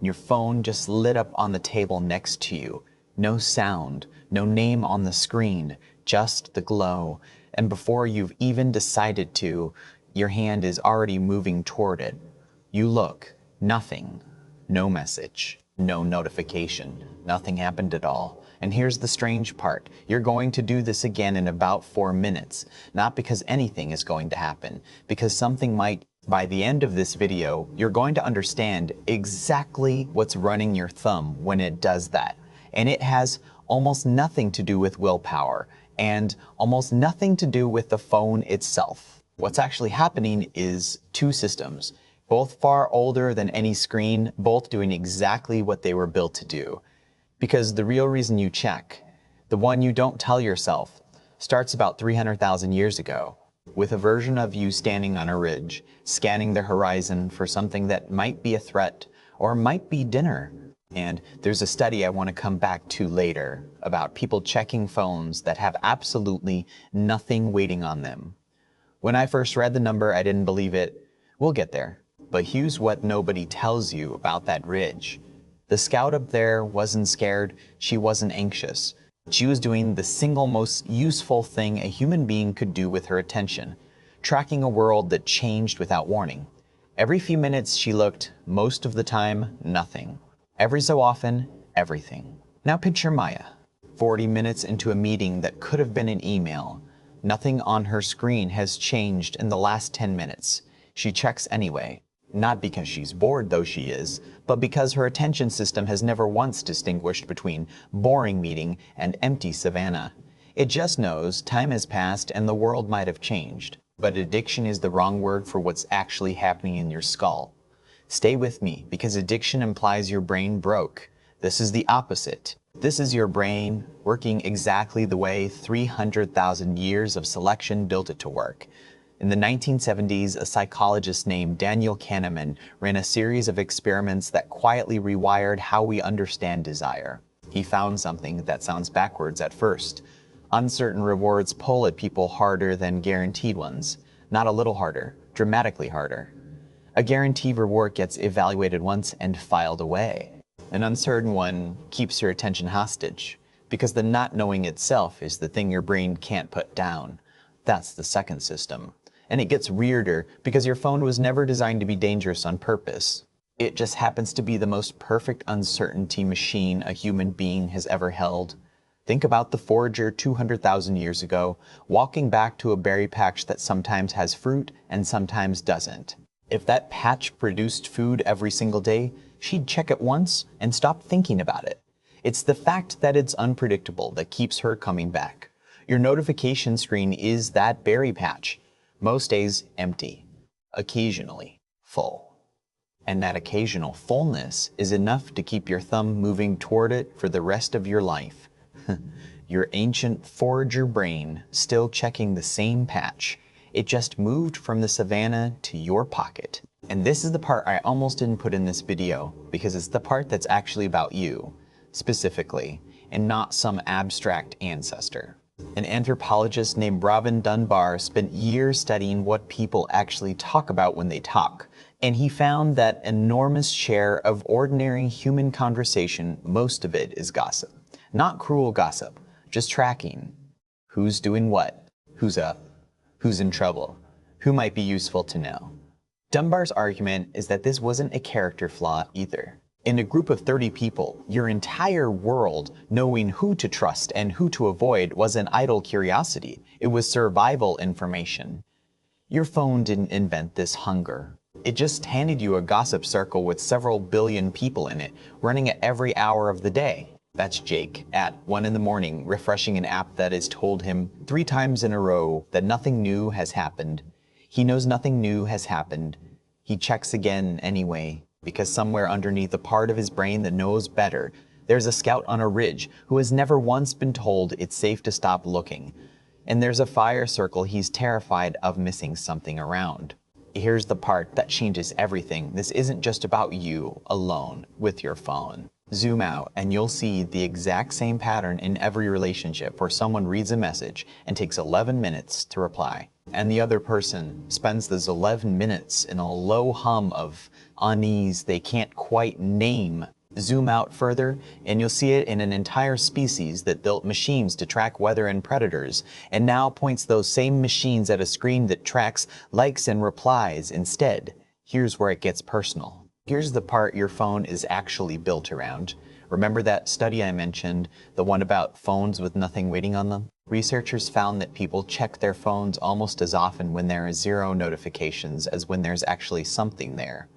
Your phone just lit up on the table next to you. No sound, no name on the screen, just the glow. And before you've even decided to, your hand is already moving toward it. You look, nothing, no message, no notification, nothing happened at all. And here's the strange part. You're going to do this again in about 4 minutes. Not because anything is going to happen, because something might. By the end of this video, you're going to understand exactly what's running your thumb when it does that. And it has almost nothing to do with willpower and almost nothing to do with the phone itself. What's actually happening is two systems, both far older than any screen, both doing exactly what they were built to do. Because the real reason you check, the one you don't tell yourself, starts about 300,000 years ago, with a version of you standing on a ridge, scanning the horizon for something that might be a threat or might be dinner. And there's a study I want to come back to later about people checking phones that have absolutely nothing waiting on them. When I first read the number, I didn't believe it. We'll get there. But here's what nobody tells you about that ridge. The scout up there wasn't scared, she wasn't anxious. She was doing the single most useful thing a human being could do with her attention, tracking a world that changed without warning. Every few minutes she looked, most of the time, nothing. Every so often, everything. Now picture Maya, 40 minutes into a meeting that could have been an email. Nothing on her screen has changed in the last 10 minutes. She checks anyway. Not because she's bored, though she is, but because her attention system has never once distinguished between boring meeting and empty savannah. It just knows time has passed and the world might have changed. But addiction is the wrong word for what's actually happening in your skull. Stay with me, because addiction implies your brain broke. This is the opposite. This is your brain working exactly the way 300,000 years of selection built it to work. In the 1970s, a psychologist named Daniel Kahneman ran a series of experiments that quietly rewired how we understand desire. He found something that sounds backwards at first. Uncertain rewards pull at people harder than guaranteed ones. Not a little harder, dramatically harder. A guaranteed reward gets evaluated once and filed away. An uncertain one keeps your attention hostage, because the not knowing itself is the thing your brain can't put down. That's the second system. And it gets weirder because your phone was never designed to be dangerous on purpose. It just happens to be the most perfect uncertainty machine a human being has ever held. Think about the forager 200,000 years ago, walking back to a berry patch that sometimes has fruit and sometimes doesn't. If that patch produced food every single day, she'd check it once and stop thinking about it. It's the fact that it's unpredictable that keeps her coming back. Your notification screen is that berry patch. Most days empty, occasionally full. And that occasional fullness is enough to keep your thumb moving toward it for the rest of your life. Your ancient forager brain still checking the same patch. It just moved from the savannah to your pocket. And this is the part I almost didn't put in this video, because it's the part that's actually about you, specifically, and not some abstract ancestor. An anthropologist named Robin Dunbar spent years studying what people actually talk about when they talk, and he found that enormous share of ordinary human conversation, most of it is gossip. Not cruel gossip, just tracking. Who's doing what? Who's up? Who's in trouble? Who might be useful to know? Dunbar's argument is that this wasn't a character flaw either. In a group of 30 people, your entire world knowing who to trust and who to avoid was an idle curiosity. It was survival information. Your phone didn't invent this hunger. It just handed you a gossip circle with several billion people in it, running at every hour of the day. That's Jake at 1 in the morning, refreshing an app that has told him 3 times in a row that nothing new has happened. He knows nothing new has happened. He checks again anyway, because somewhere underneath the part of his brain that knows better, there's a scout on a ridge who has never once been told it's safe to stop looking. And there's a fire circle he's terrified of missing something around. Here's the part that changes everything. This isn't just about you alone with your phone. Zoom out and you'll see the exact same pattern in every relationship where someone reads a message and takes 11 minutes to reply. And the other person spends those 11 minutes in a low hum of unease they can't quite name. Zoom out further, and you'll see it in an entire species that built machines to track weather and predators, and now points those same machines at a screen that tracks likes and replies instead. Here's where it gets personal. Here's the part your phone is actually built around. Remember that study I mentioned, the one about phones with nothing waiting on them? Researchers found that people check their phones almost as often when there are 0 notifications as when there's actually something there.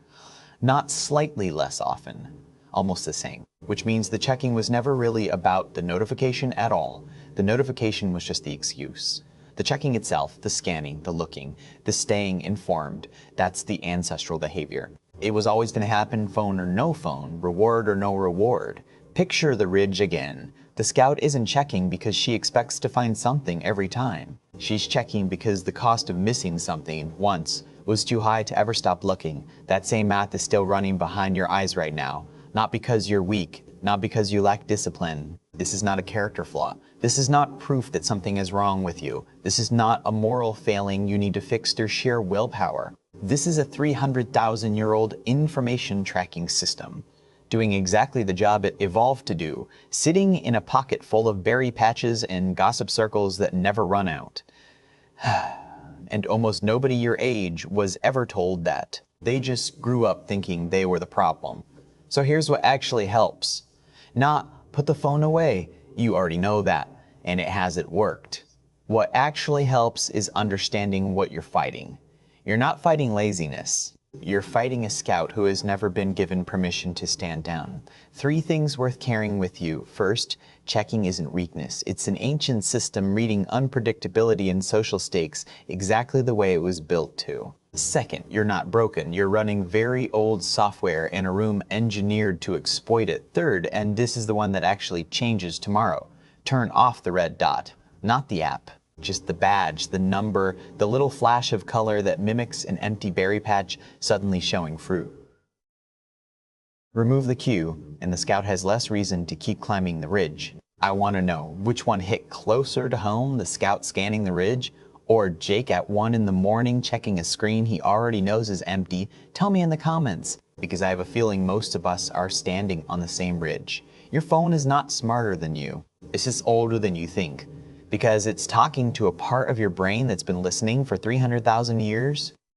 Not slightly less often, almost the same, which means the checking was never really about the notification at all. The notification was just the excuse. The checking itself, the scanning, the looking, the staying informed, that's the ancestral behavior. It was always going to happen, phone or no phone, reward or no reward. Picture the ridge again. The scout isn't checking because she expects to find something every time. She's checking because the cost of missing something once was too high to ever stop looking. That same math is still running behind your eyes right now. Not because you're weak, not because you lack discipline. This is not a character flaw. This is not proof that something is wrong with you. This is not a moral failing you need to fix through sheer willpower. This is a 300,000-year-old information tracking system, doing exactly the job it evolved to do, sitting in a pocket full of berry patches and gossip circles that never run out. And almost nobody your age was ever told that. They just grew up thinking they were the problem. So here's what actually helps. Not put the phone away, you already know that, and it hasn't worked. What actually helps is understanding what you're fighting. You're not fighting laziness. You're fighting a scout who has never been given permission to stand down. 3 things worth carrying with you. First, checking isn't weakness. It's an ancient system reading unpredictability and social stakes exactly the way it was built to. Second, you're not broken. You're running very old software in a room engineered to exploit it. Third, and this is the one that actually changes tomorrow, turn off the red dot, not the app. Just the badge, the number, the little flash of color that mimics an empty berry patch suddenly showing fruit. Remove the cue, and the scout has less reason to keep climbing the ridge. I want to know, which one hit closer to home, the scout scanning the ridge, or Jake at 1 in the morning checking a screen he already knows is empty? Tell me in the comments, because I have a feeling most of us are standing on the same ridge. Your phone is not smarter than you. It's just older than you think, because it's talking to a part of your brain that's been listening for 300,000 years.